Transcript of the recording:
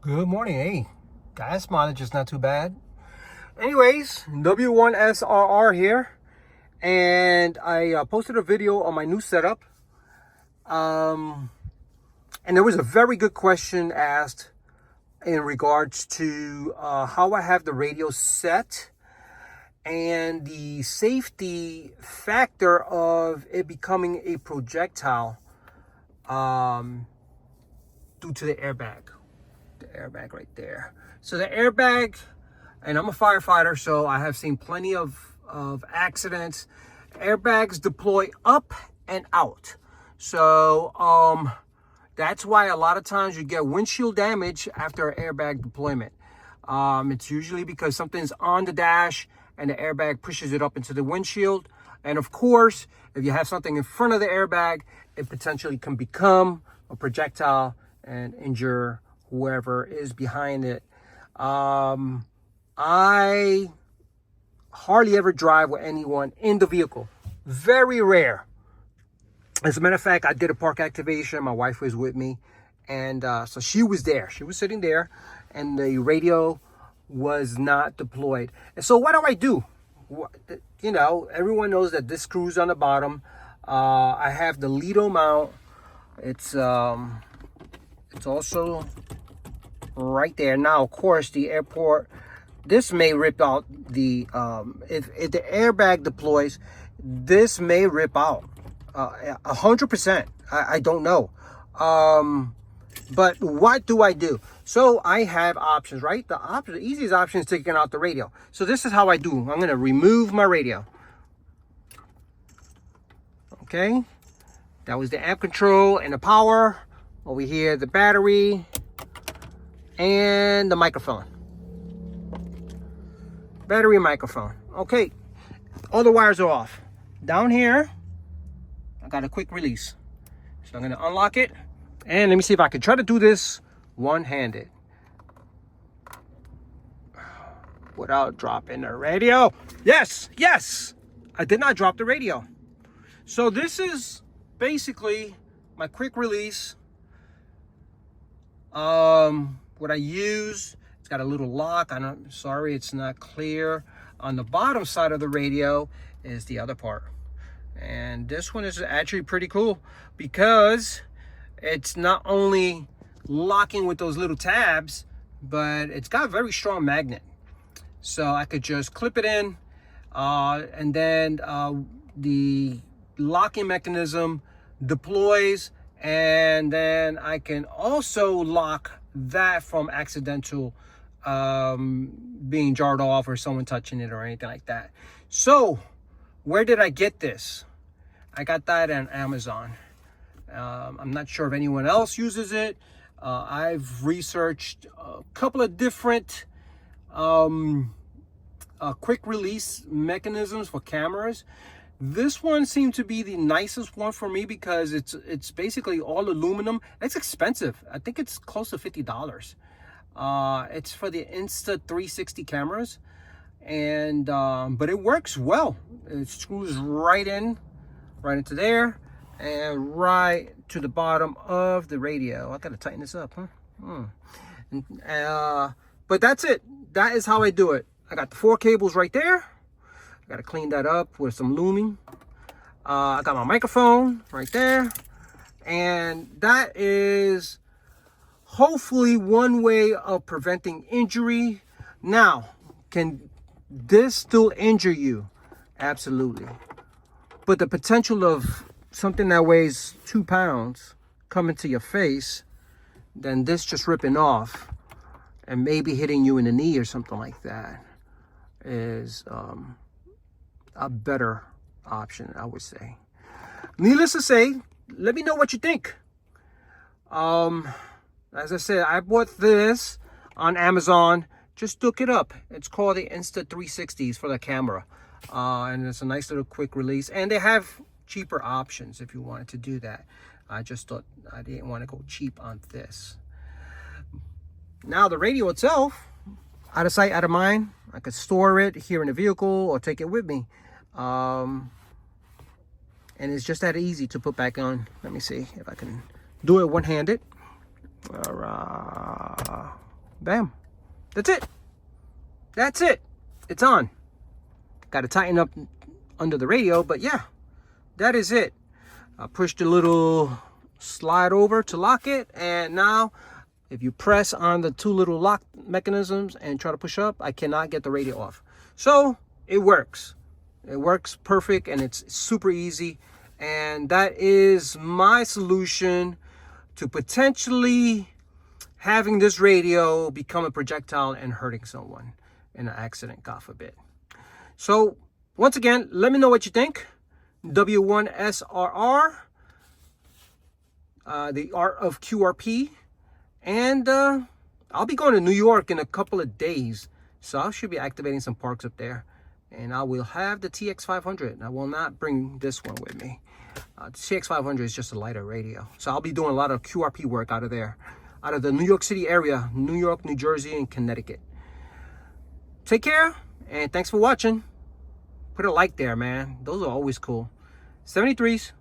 Good morning. Hey, gas mileage is not too bad. Anyways, W1SRR here, and I posted a video on my new setup. And there was a very good question asked in regards to how I have the radio set and the safety factor of it becoming a projectile due to the airbag. The airbag right there. So the airbag, and I'm a firefighter, so I have seen plenty of accidents. Airbags deploy up and out. So that's why a lot of times you get windshield damage after an airbag deployment. It's usually because something's on the dash and the airbag pushes it up into the windshield. And of course, if you have something in front of the airbag, it potentially can become a projectile and injure whoever is behind it. I hardly ever drive with anyone in the vehicle. Very rare. As a matter of fact, I did a park activation. My wife was with me. And so she was there. She was sitting there. And the radio was not deployed. And so what do? You know, everyone knows that this screw's on the bottom. I have the Lido mount. It's also right there. Now, of course, the airport, this may rip out the, if the airbag deploys, this may rip out 100%. I don't know. But what do? So I have options, right? The easiest option is taking out the radio. So this is how I do. I'm going to remove my radio. Okay. That was the amp control and the power. Over here, the battery and the microphone. Battery and microphone. Okay. All the wires are off. Down here, I got a quick release. So I'm going to unlock it. And let me see if I can try to do this one-handed without dropping the radio. Yes, I did not drop the radio. So this is basically my quick release. What I use, it's got a little lock. I'm sorry, it's not clear. On the bottom side of the radio is the other part. And this one is actually pretty cool because it's not only locking with those little tabs, but it's got a very strong magnet. So I could just clip it in, and then the locking mechanism deploys, and then I can also lock that from accidental being jarred off or someone touching it or anything like that. So where did I get this? I got that on Amazon. I'm not sure if anyone else uses it. I've researched a couple of different quick release mechanisms for cameras. This one seemed to be the nicest one for me because it's basically all aluminum. It's expensive. I think it's close to $50. It's for the Insta360 cameras, and but it works well. It screws right into there, and right to the bottom of the radio. I gotta tighten this up, huh? But that's it. That is how I do it. I got the 4 cables right there. I gotta clean that up with some looming. I got my microphone right there, and that is hopefully one way of preventing injury. Now, can this still injure you? Absolutely. But the potential of something that weighs 2 pounds coming to your face, then this just ripping off and maybe hitting you in the knee or something like that is a better option, I would say. Needless to say, let me know what you think. As I said, I bought this on Amazon. Just look it up. It's called the Insta360s for the camera. And it's a nice little quick release. And they have cheaper options if you wanted to do that. I just thought I didn't want to go cheap on this. Now the radio itself, out of sight, out of mind. I could store it here in the vehicle or take it with me. And it's just that easy to put back on. Let me see if I can do it one-handed. Bam. That's it. That's it. It's on. Got to tighten up under the radio, but yeah, that is it. I pushed the little slide over to lock it, and now if you press on the two little lock mechanisms and try to push up, I cannot get the radio off. So it works. It works perfect, and it's super easy. And that is my solution to potentially having this radio become a projectile and hurting someone in an accident, God forbid. So once again, let me know what you think. W1SRR, the art of QRP. And I'll be going to New York in a couple of days. So I should be activating some parks up there. And I will have the TX500. I will not bring this one with me. The TX500 is just a lighter radio. So I'll be doing a lot of QRP work out of there. Out of the New York City area. New York, New Jersey, and Connecticut. Take care. And thanks for watching. Put a like there, man. Those are always cool. 73s.